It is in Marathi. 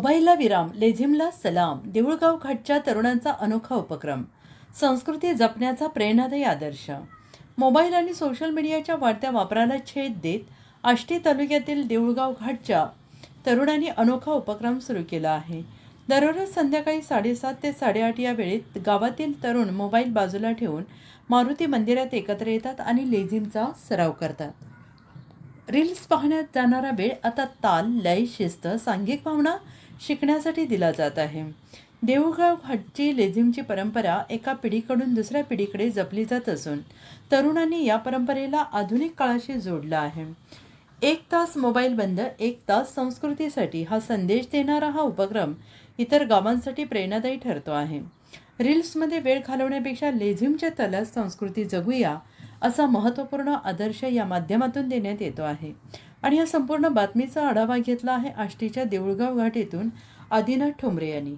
मोबाईलला विराम, लेझिमला सलाम. देऊळगाव घाटच्या तरुणांचा अनोखा उपक्रम. संस्कृती जपण्याचा प्रेरणादायी आदर्श. मोबाईल आणि सोशल मीडियाच्या वाढत्या वापराला छेद देत आष्टी तालुक्यातील देऊळगाव घाटच्या तरुणांनी अनोखा उपक्रम सुरू केला आहे. दररोज संध्याकाळी 7:30 ते 8:30 या वेळेत गावातील तरुण मोबाईल बाजूला ठेवून मारुती मंदिरात एकत्र येतात आणि लेझिमचा सराव करतात. रील्स पाहण्यात जाणारा वेळ आता ताल, लय, शिस्त, सांघिक भावना शिकण्यासाठी दिला जात आहे. देऊळगाव घाटची लेझिमची परंपरा एका पिढीकडून दुसऱ्या पिढीकडे जपली जात असून तरुणांनी या परंपरेला आधुनिक काळाशी जोडलं आहे. 1 तास मोबाईल बंद, 1 तास संस्कृतीसाठी हा संदेश देणारा हा उपक्रम इतर गावांसाठी प्रेरणादायी ठरतो आहे. रील्समध्ये वेळ घालवण्यापेक्षा लेझिमच्या तालात संस्कृती जगूया असा महत्त्वपूर्ण आदर्श या माध्यमातून देण्यात येतो आहे. आणि या संपूर्ण बातमीचा आढावा घेतला आहे आष्टीच्या देऊळगाव घाट येथून आदिनाथ ठोंबरे यांनी.